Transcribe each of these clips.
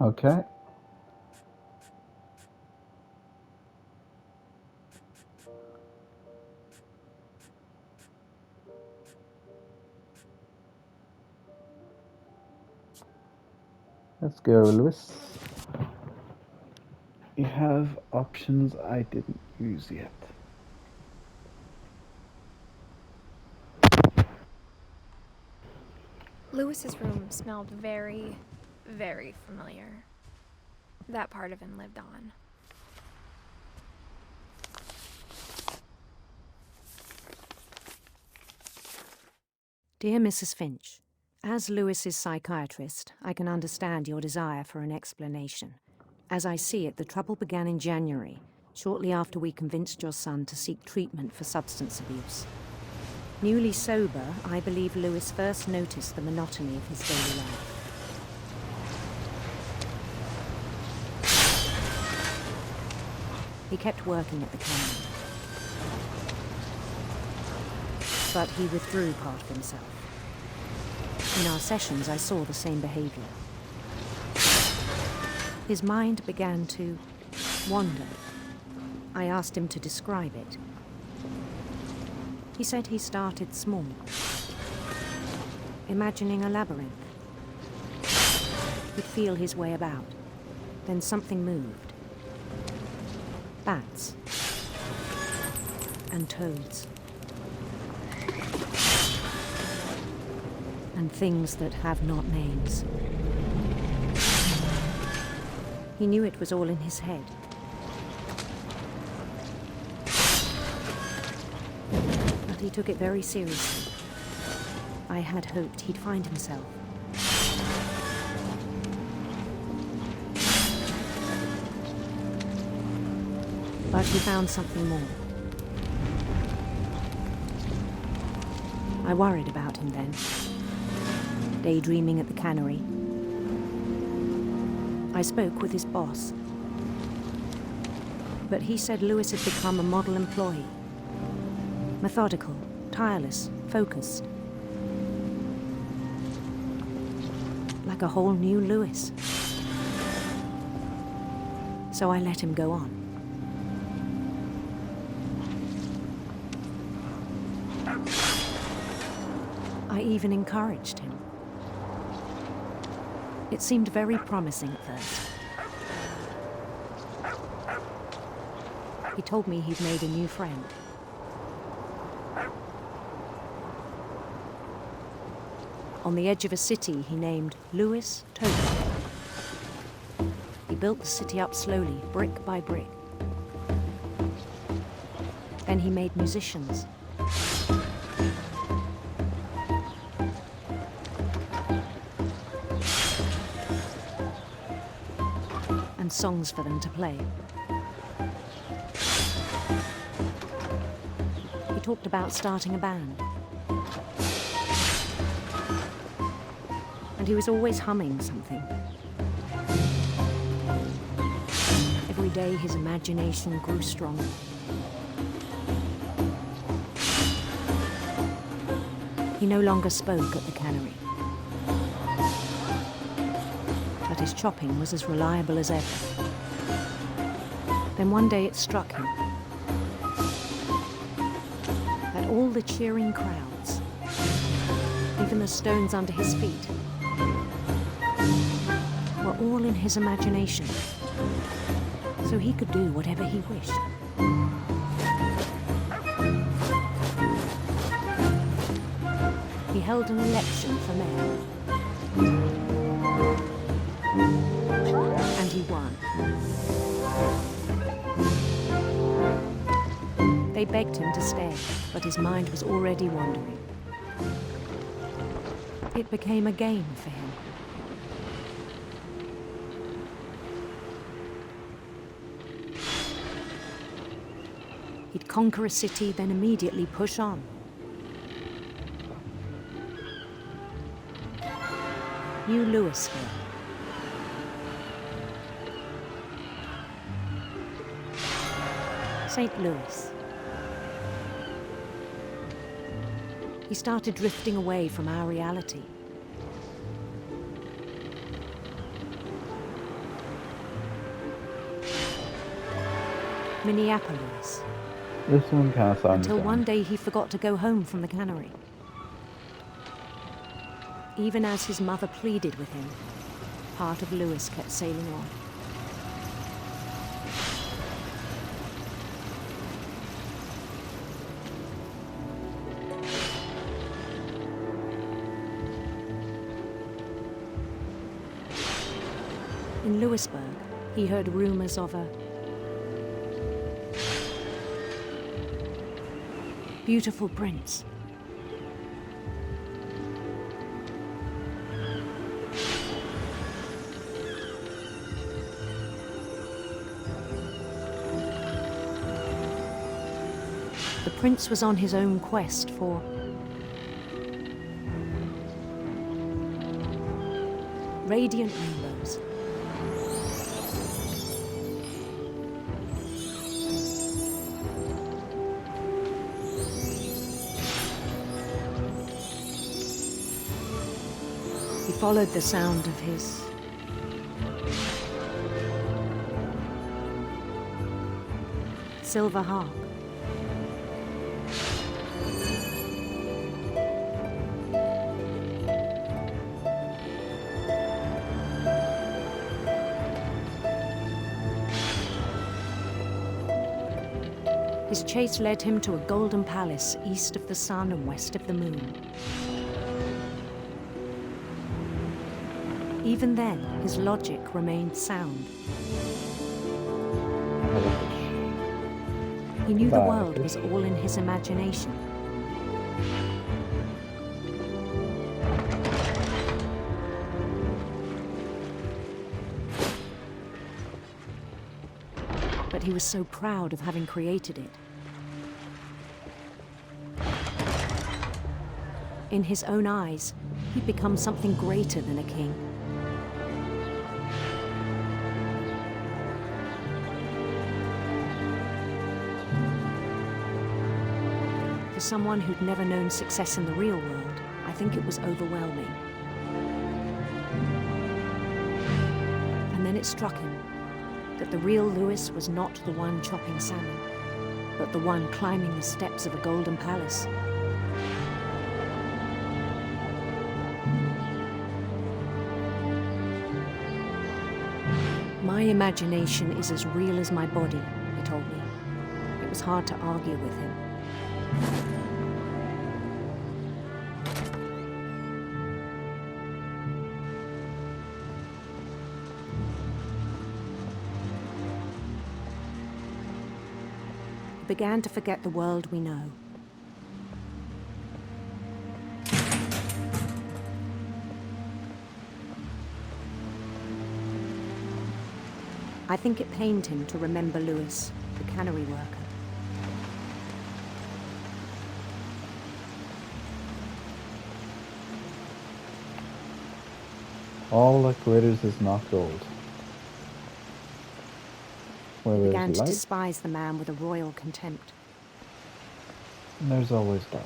Okay. Let's go, Lewis. You have options I didn't use yet. Lewis's room smelled very, very familiar. That part of him lived on. Dear Mrs. Finch, as Lewis's psychiatrist, I can understand your desire for an explanation. As I see it, the trouble began in January, shortly after we convinced your son to seek treatment for substance abuse. Newly sober, I believe Lewis first noticed the monotony of his daily life. He kept working at the cannery, but he withdrew part of himself. In our sessions, I saw the same behavior. His mind began to wander. I asked him to describe it. He said he started small, imagining a labyrinth. He'd feel his way about. Then something moved. Bats and toads. And things that have not names. He knew it was all in his head. But he took it very seriously. I had hoped he'd find himself. But he found something more. I worried about him then. Daydreaming at the cannery. I spoke with his boss. But he said Lewis had become a model employee. Methodical, tireless, focused. Like a whole new Lewis. So I let him go on. I even encouraged him. It seemed very promising at first. He told me he'd made a new friend. On the edge of a city he named Lewis Toker. He built the city up slowly, brick by brick. Then he made musicians. And songs for them to play. He talked about starting a band. And he was always humming something. Every day his imagination grew stronger. He no longer spoke at the cannery. But his chopping was as reliable as ever. Then one day it struck him that all the cheering crowds, even the stones under his feet, were all in his imagination, so he could do whatever he wished. He held an election for mayor. And he won. They begged him to stay, but his mind was already wandering. It became a game for him. He'd conquer a city, then immediately push on. New Louisville. St. Louis. He started drifting away from our reality. Minneapolis. This one kind of sounds Until one like day he forgot to go home from the cannery. Even as his mother pleaded with him, part of Lewis kept sailing on. In Lewisburg, he heard rumors of a beautiful prince. The prince was on his own quest for radiant rainbows. He followed the sound of his silver harp. His chase led him to a golden palace east of the sun and west of the moon. Even then, his logic remained sound. He knew the world was all in his imagination. But he was so proud of having created it. In his own eyes, he'd become something greater than a king. For someone who'd never known success in the real world, I think it was overwhelming. And then it struck him that the real Lewis was not the one chopping salmon, but the one climbing the steps of a golden palace. My imagination is as real as my body, he told me. It was hard to argue with him. He began to forget the world we know. I think it pained him to remember Lewis, the cannery worker. all that glitters is not gold. Where He there's began to light, despise the man with a royal contempt. there's always dark.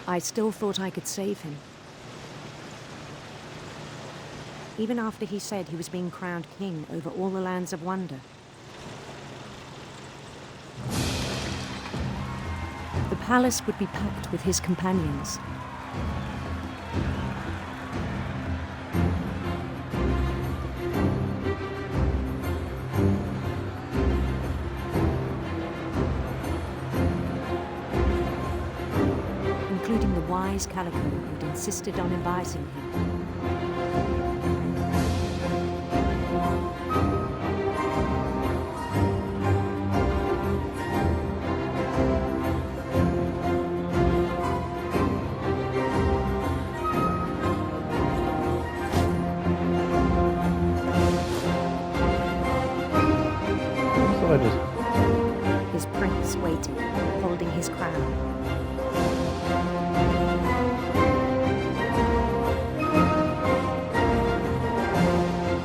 I still thought I could save him. Even after he said he was being crowned king over all the lands of wonder. The palace would be packed with his companions. Including the wise Calico who'd insisted on advising him. So I just His prince waited, holding his crown.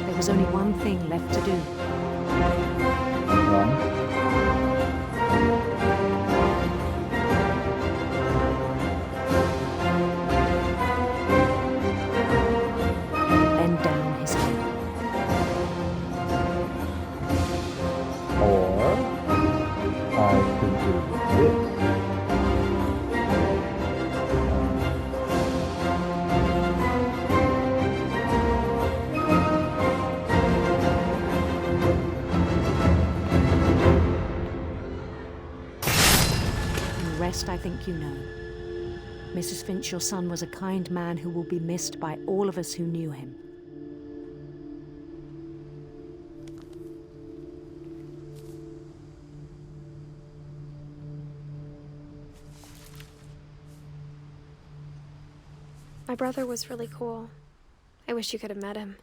There was only one thing left to do. run. Bend down his head. rest, I think you know. Mrs. Finch, your son was a kind man who will be missed by all of us who knew him. My brother was really cool. I wish you could have met him.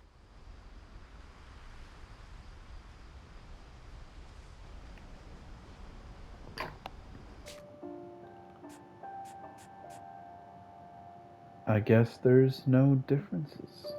I guess there's no differences.